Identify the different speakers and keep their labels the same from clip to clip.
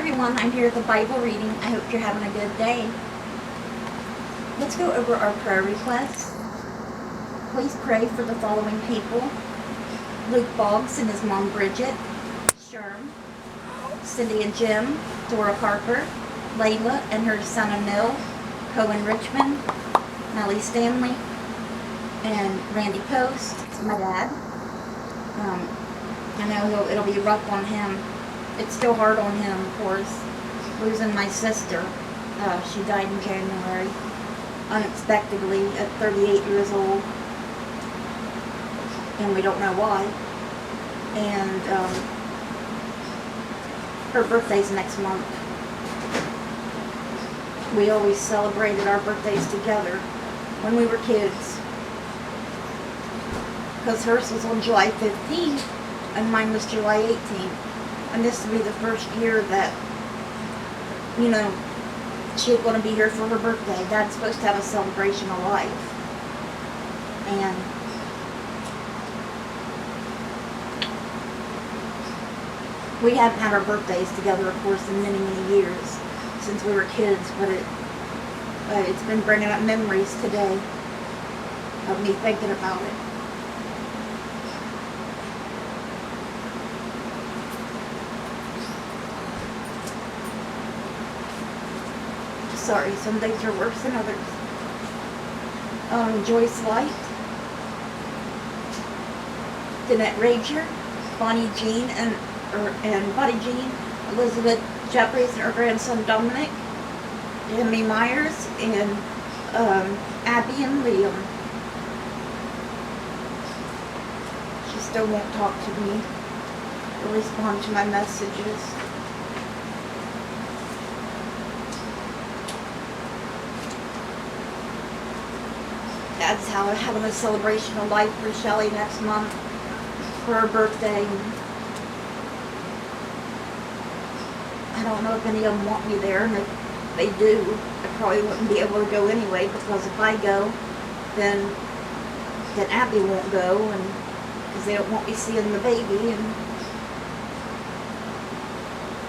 Speaker 1: everyone, I'm here at the Bible reading. I hope you're having a good day. Let's go over our prayer requests. Please pray for the following people: Luke Boggs and his mom Bridget, Sherm, Cindy and Jim, Dora Harper, Layla and her son Emil, Cohen Richmond, Melly Stanley, and Randy Post. It's my dad. I know it'll be rough on him. It's still hard on him, of course, losing my sister. She died in January, unexpectedly, at 38 years old, and we don't know why. And her birthday's next month. We always celebrated our birthdays together when we were kids, because hers was on July 15th and mine was July 18th. And this will be the first year that, you know, she's going to be here for her birthday. Dad's supposed to have a celebration of life. And we haven't had our birthdays together, of course, in many, many years since we were kids. But it's been bringing up memories today of me thinking about it. Sorry, some days are worse than others. Joyce Light, Danette Rager, Bonnie Jean and Bonnie Jean, Elizabeth Jeffries and her grandson Dominic, Jimmy Myers, and Abby and Liam. She still won't talk to me or respond to my messages. Dad's having a celebration of life for Shelly next month for her birthday. I don't know if any of them want me there, and if they do, I probably wouldn't be able to go anyway, because if I go, then Abby won't go, and because they don't want me seeing the baby, and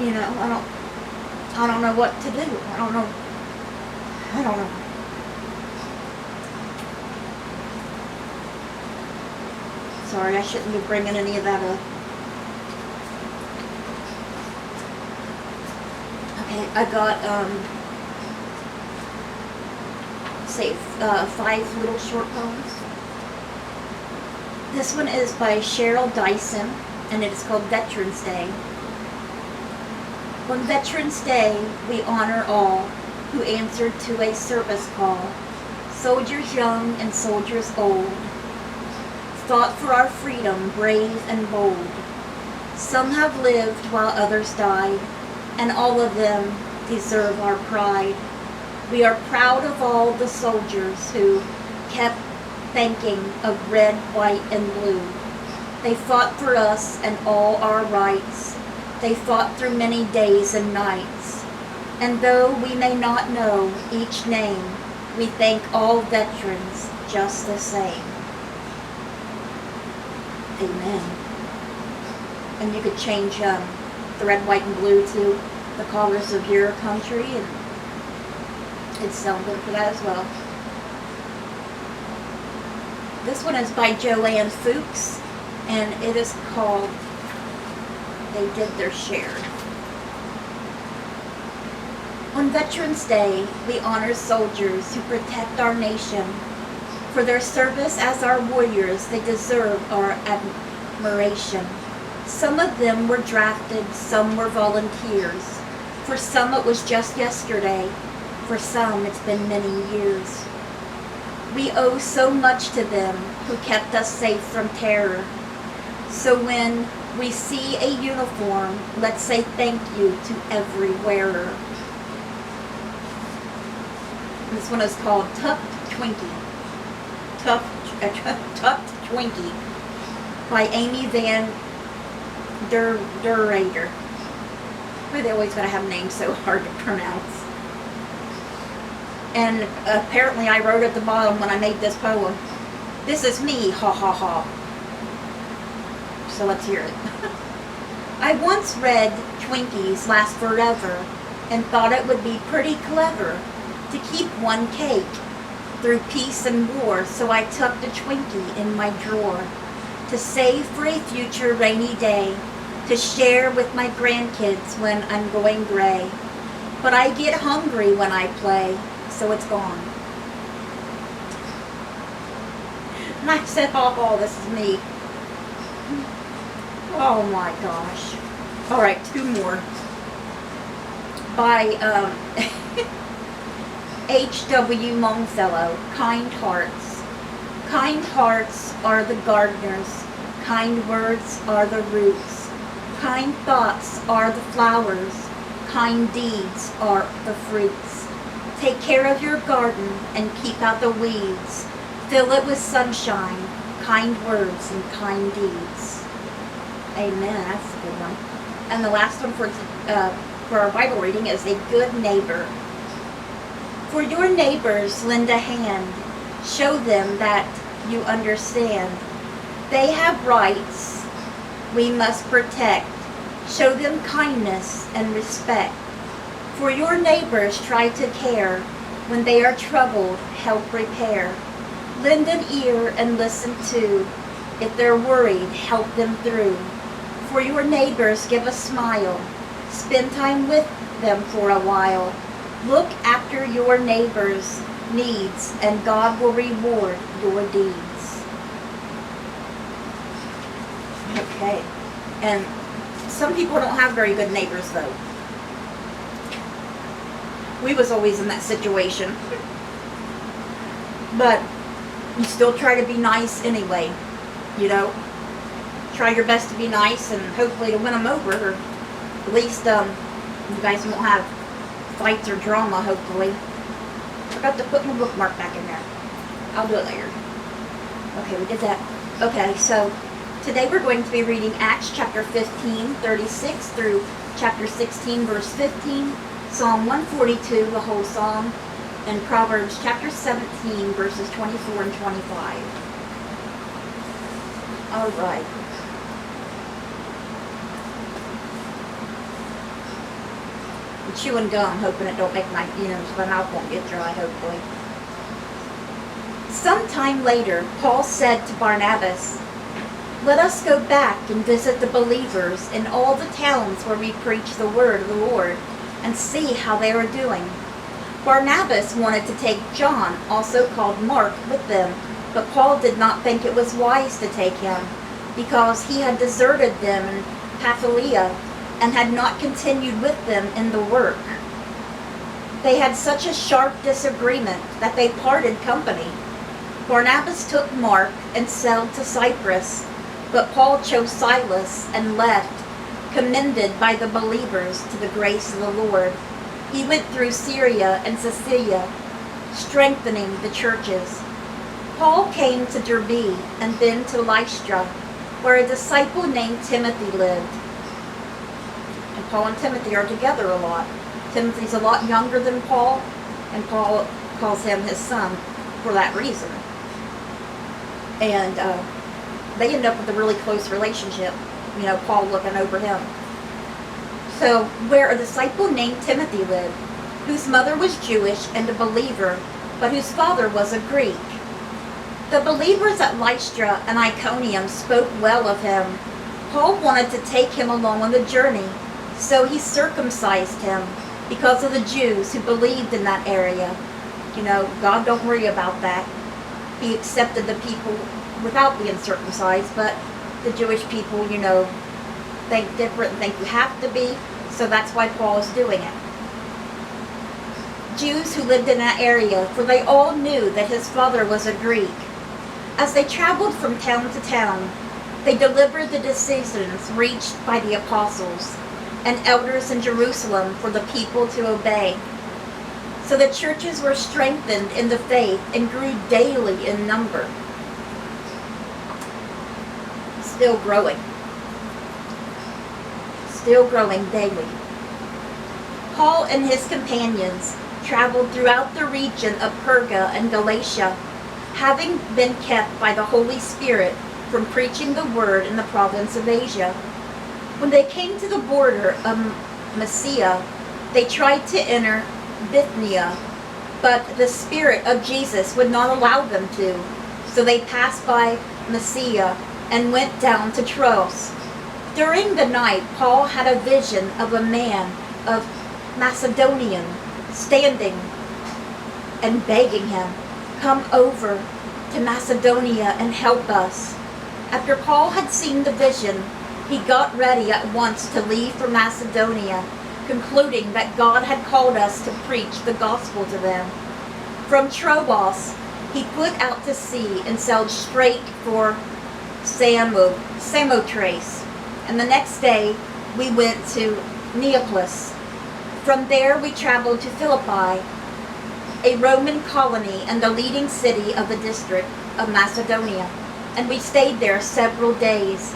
Speaker 1: you know, I don't know what to do. I don't know. Sorry, I shouldn't be bringing any of that up. Okay, I got, 5 little short poems. This one is by Cheryl Dyson, and it is called Veterans Day. On Veterans Day, we honor all who answered to a service call, soldiers young and soldiers old, fought for our freedom, brave and bold. Some have lived while others died, and all of them deserve our pride. We are proud of all the soldiers who kept thinking of red, white, and blue. They fought for us and all our rights. They fought through many days and nights. And though we may not know each name, we thank all veterans just the same. Amen. And you could change the red, white, and blue to the colors of your country, and it'd sound good for that as well. This one is by Joanne Fuchs, and it is called They Did Their Share. On Veterans Day, we honor soldiers who protect our nation. For their service as our warriors, they deserve our admiration. Some of them were drafted, some were volunteers. For some it was just yesterday, for some it's been many years. We owe so much to them who kept us safe from terror. So when we see a uniform, let's say thank you to every wearer. This one is called Tucked Twinkie. Tucked Twinkie by Amy Van Der Rader. Why they always gotta have names so hard to pronounce. And apparently I wrote at the bottom when I made this poem, "This is me, ha ha ha." So let's hear it. I once read Twinkies last forever, and thought it would be pretty clever to keep one cake through peace and war, so I tucked a Twinkie in my drawer to save for a future rainy day, to share with my grandkids when I'm going gray. But I get hungry when I play, so it's gone. And I said, oh, this is me. Oh my gosh. All right, two more. By H.W. Longfellow, Kind Hearts. Kind hearts are the gardeners, kind words are the roots, kind thoughts are the flowers, kind deeds are the fruits. Take care of your garden and keep out the weeds. Fill it with sunshine, kind words and kind deeds. Amen. That's a good one. And the last one for our Bible reading is a good neighbor. For your neighbors, lend a hand. Show them that you understand. They have rights we must protect. Show them kindness and respect. For your neighbors, try to care. When they are troubled, help repair. Lend an ear and listen too. If they're worried, help them through. For your neighbors, give a smile. Spend time with them for a while. Look after your neighbors' needs, and God will reward your deeds. Okay. And some people don't have very good neighbors, though. We was always in that situation. But you still try to be nice anyway, you know. Try your best to be nice and hopefully to win them over, or at least you guys won't have fights or drama, hopefully. Forgot to put my bookmark back in there. I'll do it later. Okay, we did that. Okay, so today we're going to be reading Acts chapter 15, 36 through chapter 16, verse 15, Psalm 142, the whole psalm, and Proverbs chapter 17, verses 24 and 25. All right. I'm chewing gum, hoping it don't make my, my mouth won't get dry, hopefully. Sometime later, Paul said to Barnabas, "Let us go back and visit the believers in all the towns where we preach the word of the Lord, and see how they are doing." Barnabas wanted to take John, also called Mark, with them, but Paul did not think it was wise to take him, because he had deserted them in Pamphylia and had not continued with them in the work. They had such a sharp disagreement that they parted company. Barnabas took Mark and sailed to Cyprus, but Paul chose Silas and left, commended by the believers to the grace of the Lord. He went through Syria and Cilicia, strengthening the churches. Paul came to Derbe and then to Lystra, where a disciple named Timothy lived. And Paul and Timothy are together a lot. Timothy's a lot younger than Paul, and Paul calls him his son for that reason. And they end up with a really close relationship, Paul looking over him. So, where a disciple named Timothy lived, whose mother was Jewish and a believer, but whose father was a Greek. The believers at Lystra and Iconium spoke well of him. Paul wanted to take him along on the journey, so he circumcised him because of the Jews who believed in that area. God don't worry about that. He accepted the people without being circumcised, but the Jewish people, think different and think you have to be, so that's why Paul is doing it. Jews who lived in that area, for they all knew that his father was a Greek. As they traveled from town to town, they delivered the decisions reached by the apostles and elders in Jerusalem for the people to obey. So the churches were strengthened in the faith and grew daily in number. Still growing daily. Paul and his companions traveled throughout the region of Perga and Galatia, having been kept by the Holy Spirit from preaching the word in the province of Asia. When they came to the border of Mysia, they tried to enter Bithynia, but the Spirit of Jesus would not allow them to. So they passed by Mysia and went down to Troas. During the night, Paul had a vision of a man of Macedonian standing and begging him, "Come over to Macedonia and help us." After Paul had seen the vision, he got ready at once to leave for Macedonia, concluding that God had called us to preach the gospel to them. From Troas, he put out to sea and sailed straight for Samothrace, and the next day we went to Neapolis. From there we traveled to Philippi, a Roman colony and the leading city of the district of Macedonia, and we stayed there several days.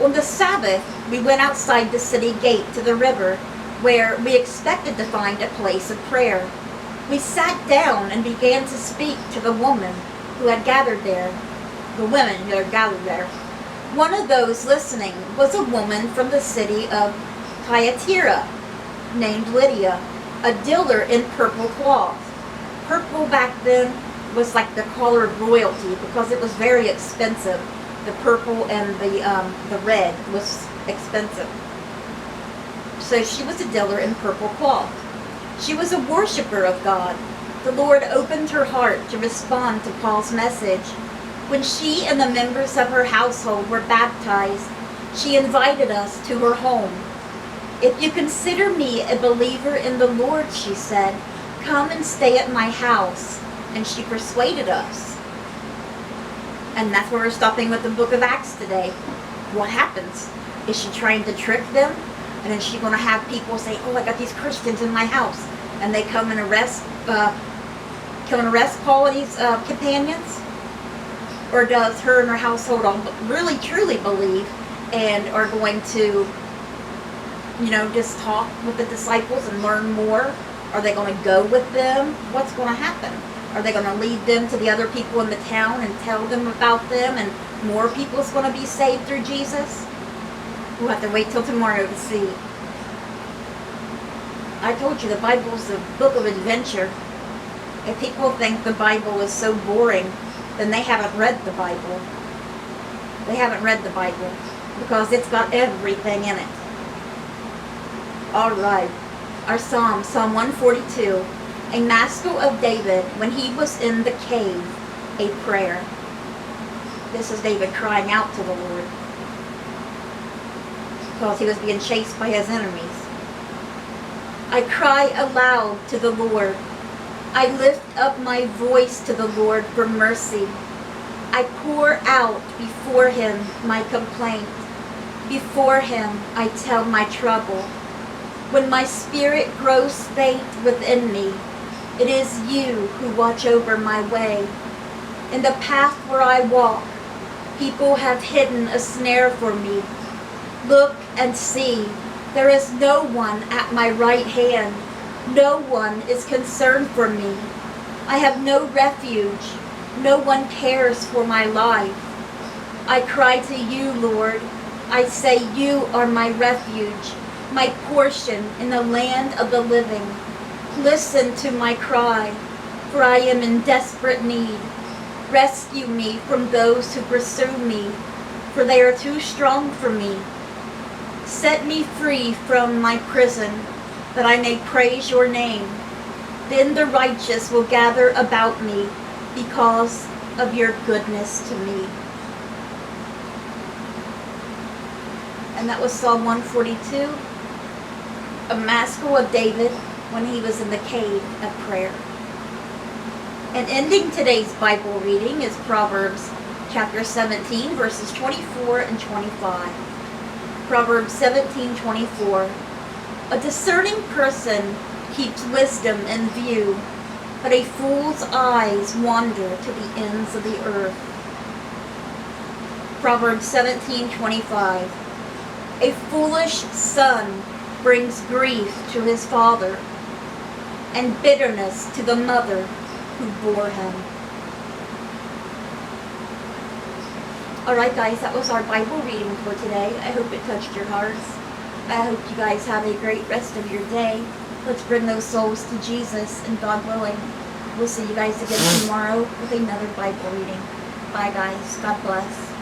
Speaker 1: On the Sabbath, we went outside the city gate to the river, where we expected to find a place of prayer. We sat down and began to speak to the women who had gathered there. One of those listening was a woman from the city of Thyatira named Lydia, a dealer in purple cloth. Purple back then was like the color of royalty because it was very expensive. The purple and the red was expensive. So she was a dealer in purple cloth. She was a worshiper of God. The Lord opened her heart to respond to Paul's message. When she and the members of her household were baptized, she invited us to her home. "If you consider me a believer in the Lord," she said, "come and stay at my house." And she persuaded us. And that's where we're stopping with the book of Acts today. What happens? Is she trying to trick them? And is she going to have people say, "Oh, I got these Christians in my house," and they come and arrest Paul and his companions? Or does her and her household all really truly believe and are going to, just talk with the disciples and learn more? Are they going to go with them? What's going to happen? Are they going to lead them to the other people in the town and tell them about them, and more people is going to be saved through Jesus? We'll have to wait till tomorrow to see. I told you the Bible's a book of adventure. If people think the Bible is so boring, then they haven't read the Bible. They haven't read the Bible because it's got everything in it. All right. Our Psalm 142. A Maskil of David when he was in the cave, a prayer. This is David crying out to the Lord because he was being chased by his enemies. I cry aloud to the Lord. I lift up my voice to the Lord for mercy. I pour out before him my complaint. Before him I tell my trouble. When my spirit grows faint within me, it is you who watch over my way. In the path where I walk, people have hidden a snare for me. Look and see, there is no one at my right hand. No one is concerned for me. I have no refuge. No one cares for my life. I cry to you, Lord. I say you are my refuge, my portion in the land of the living. Listen to my cry, for I am in desperate need. Rescue me from those who pursue me, for they are too strong for me. Set me free from my prison, that I may praise your name. Then the righteous will gather about me because of your goodness to me. And that was Psalm 142, a Maskil of David when he was in the cave of prayer. And ending today's Bible reading is Proverbs chapter 17, verses 24 and 25. Proverbs 17:24. A discerning person keeps wisdom in view, but a fool's eyes wander to the ends of the earth. Proverbs 17:25. A foolish son brings grief to his father, and bitterness to the mother who bore him. Alright guys, that was our Bible reading for today. I hope it touched your hearts. I hope you guys have a great rest of your day. Let's bring those souls to Jesus, and God willing, we'll see you guys again tomorrow with another Bible reading. Bye guys. God bless.